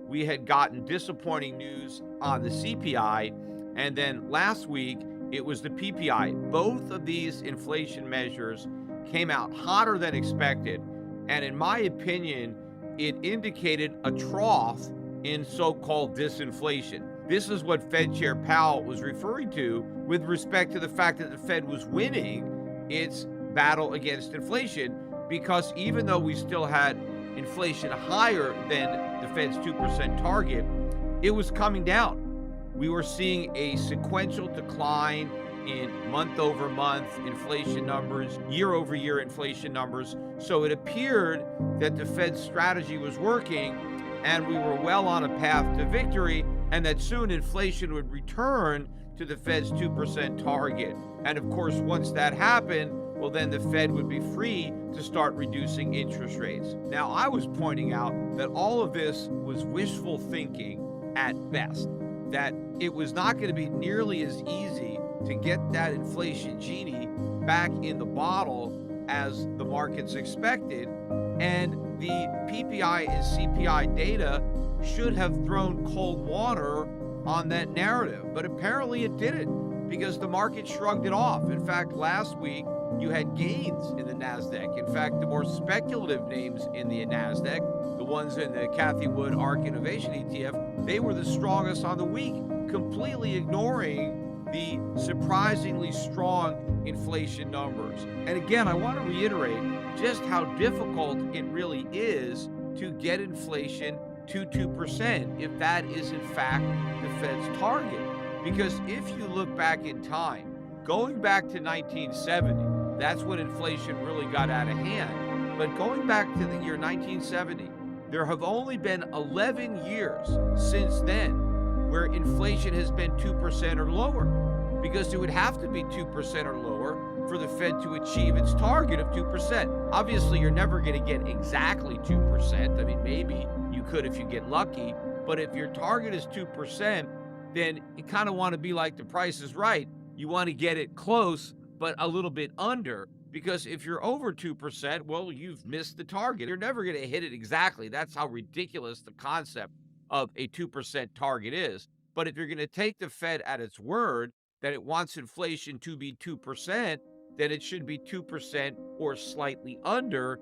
we had gotten disappointing news on the CPI, and then last week it was the PPI. Both of these inflation measures came out hotter than expected, and in my opinion, it indicated a trough in so-called disinflation. This is what Fed Chair Powell was referring to with respect to the fact that the Fed was winning its battle against inflation, because even though we still had inflation higher than the Fed's 2% target, it was coming down. We were seeing a sequential decline in month-over-month inflation numbers, year-over-year inflation numbers. So it appeared that the Fed's strategy was working, and we were well on a path to victory, and that soon inflation would return to the Fed's 2% target. And of course, once that happened, well, then the Fed would be free to start reducing interest rates. Now, I was pointing out that all of this was wishful thinking at best, that it was not going to be nearly as easy to get that inflation genie back in the bottle as the markets expected, and the PPI and CPI data should have thrown cold water on that narrative. But apparently it didn't, because the market shrugged it off. In fact, last week, you had gains in the NASDAQ. In fact, the more speculative names in the NASDAQ, the ones in the Cathie Wood ARK Innovation ETF, they were the strongest on the week, completely ignoring the surprisingly strong inflation numbers. And again, I want to reiterate just how difficult it really is to get inflation to 2% if that is in fact the Fed's target. Because if you look back in time, going back to 1970, that's when inflation really got out of hand. But going back to the year 1970, there have only been 11 years since then where inflation has been 2% or lower, because it would have to be 2% or lower for the Fed to achieve its target of 2%. Obviously, you're never going to get exactly 2%. I mean, maybe you could if you get lucky, but if your target is 2%, then you kind of want to be like The Price is Right. You want to get it close, but a little bit under, because if you're over 2%, well, you've missed the target. You're never going to hit it exactly. That's how ridiculous the concept of a 2% target is. But if you're going to take the Fed at its word that it wants inflation to be 2%, then it should be 2% or slightly under,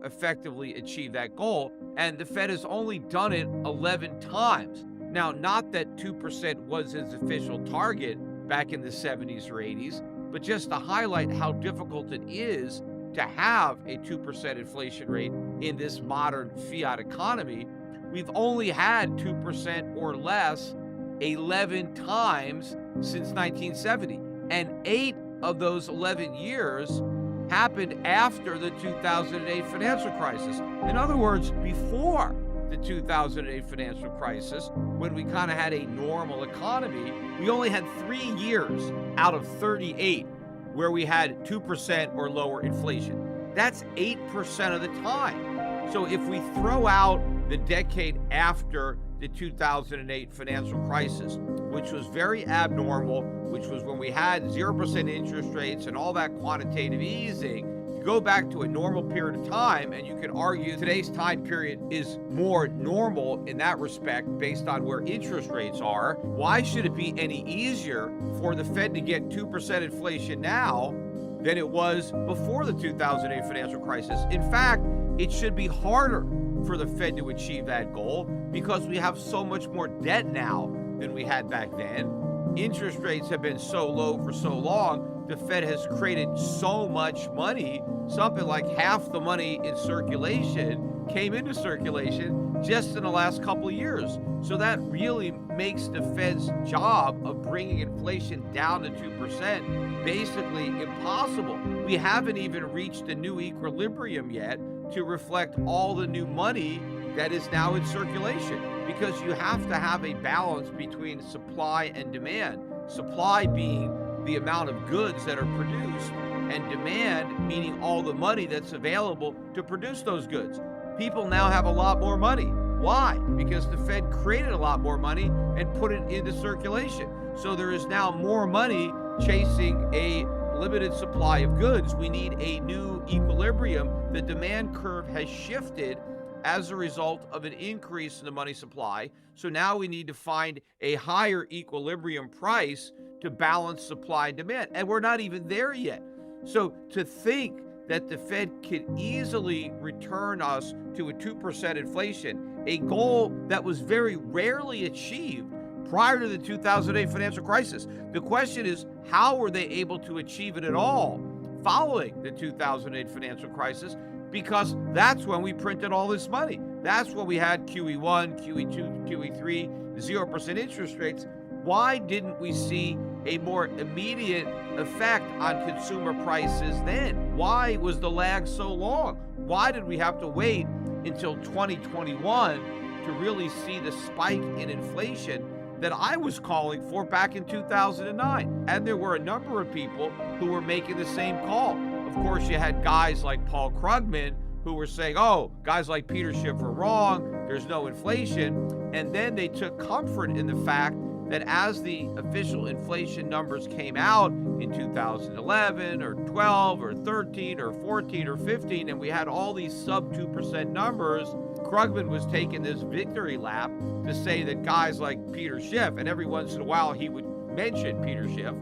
effectively achieve that goal. And the Fed has only done it 11 times. Now, not that 2% was its official target back in the 70s or 80s, but just to highlight how difficult it is to have a 2% inflation rate in this modern fiat economy. We've only had 2% or less 11 times since 1970, and 8 of those 11 years happened after the 2008 financial crisis. In other words, before the 2008 financial crisis, when we kind of had a normal economy, we only had 3 years out of 38 where we had 2% or lower inflation. That's 8% of the time. So if we throw out the decade after the 2008 financial crisis, which was very abnormal, which was when we had 0% interest rates and all that quantitative easing, you go back to a normal period of time, and you could argue today's time period is more normal in that respect based on where interest rates are. Why should it be any easier for the Fed to get 2% inflation now than it was before the 2008 financial crisis? In fact, it should be harder for the Fed to achieve that goal because we have so much more debt now than we had back then. Interest rates have been so low for so long, the Fed has created so much money, something like half the money in circulation came into circulation just in the last couple of years. So that really makes the Fed's job of bringing inflation down to 2% basically impossible. We haven't even reached a new equilibrium yet to reflect all the new money that is now in circulation, because you have to have a balance between supply and demand. Supply being the amount of goods that are produced, and demand meaning all the money that's available to produce those goods. People now have a lot more money. Why? Because the Fed created a lot more money and put it into circulation. So there is now more money chasing a limited supply of goods. We need a new equilibrium. The demand curve has shifted, as a result of an increase in the money supply. So now we need to find a higher equilibrium price to balance supply and demand. And we're not even there yet. So to think that the Fed could easily return us to a 2% inflation, a goal that was very rarely achieved prior to the 2008 financial crisis. The question is, how were they able to achieve it at all following the 2008 financial crisis? Because that's when we printed all this money. That's when we had QE1, QE2, QE3, 0% interest rates. Why didn't we see a more immediate effect on consumer prices then? Why was the lag so long? Why did we have to wait until 2021 to really see the spike in inflation that I was calling for back in 2009? And there were a number of people who were making the same call. Of course, you had guys like Paul Krugman who were saying, oh, guys like Peter Schiff are wrong, there's no inflation. And then they took comfort in the fact that as the official inflation numbers came out in 2011 or 12 or 13 or 14 or 15, and we had all these sub 2% numbers, Krugman was taking this victory lap to say that guys like Peter Schiff, and every once in a while he would mention Peter Schiff,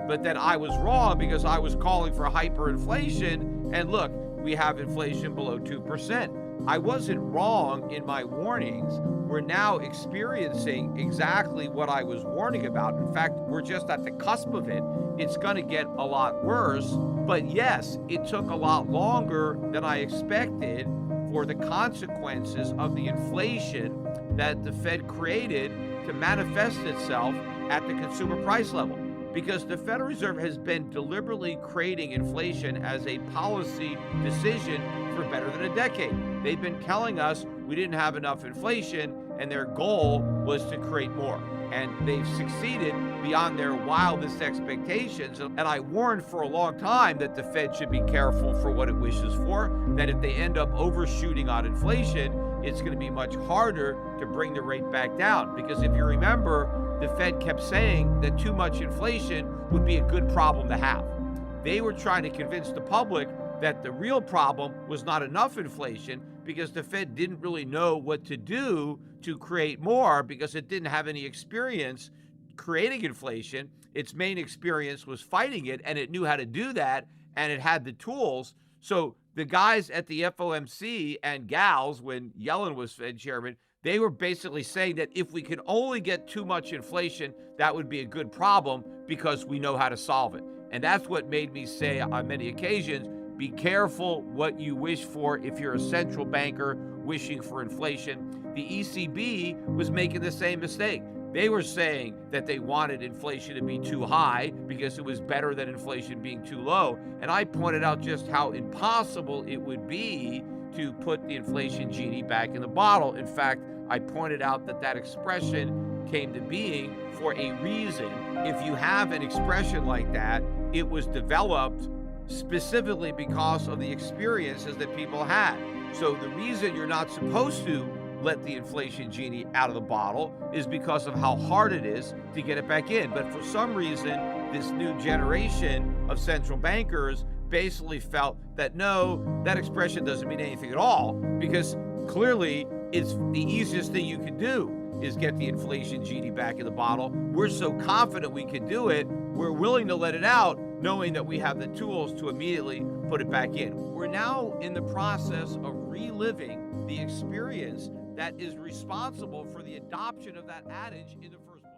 but that I was wrong because I was calling for hyperinflation, and look, we have inflation below 2%. I wasn't wrong in my warnings. We're now experiencing exactly what I was warning about. In fact, we're just at the cusp of it. It's going to get a lot worse. But yes, it took a lot longer than I expected for the consequences of the inflation that the Fed created to manifest itself at the consumer price level. Because the Federal Reserve has been deliberately creating inflation as a policy decision for better than a decade. They've been telling us we didn't have enough inflation, and their goal was to create more. And they've succeeded beyond their wildest expectations. And I warned for a long time that the Fed should be careful for what it wishes for, that if they end up overshooting on inflation, it's going to be much harder to bring the rate back down. Because if you remember, the Fed kept saying that too much inflation would be a good problem to have. They were trying to convince the public that the real problem was not enough inflation, because the Fed didn't really know what to do to create more, because it didn't have any experience creating inflation. Its main experience was fighting it, and it knew how to do that, and it had the tools. So the guys at the FOMC and gals, when Yellen was Fed chairman, they were basically saying that if we could only get too much inflation, that would be a good problem because we know how to solve it. And that's what made me say on many occasions, be careful what you wish for if you're a central banker wishing for inflation. The ECB was making the same mistake. They were saying that they wanted inflation to be too high because it was better than inflation being too low. And I pointed out just how impossible it would be to put the inflation genie back in the bottle. In fact, I pointed out that that expression came to being for a reason. If you have an expression like that, it was developed specifically because of the experiences that people had. So the reason you're not supposed to let the inflation genie out of the bottle is because of how hard it is to get it back in. But for some reason, this new generation of central bankers basically felt that no, that expression doesn't mean anything at all, because clearly it's the easiest thing you can do is get the inflation genie back in the bottle. We're so confident we can do it, we're willing to let it out, knowing that we have the tools to immediately put it back in. We're now in the process of reliving the experience that is responsible for the adoption of that adage in the first place.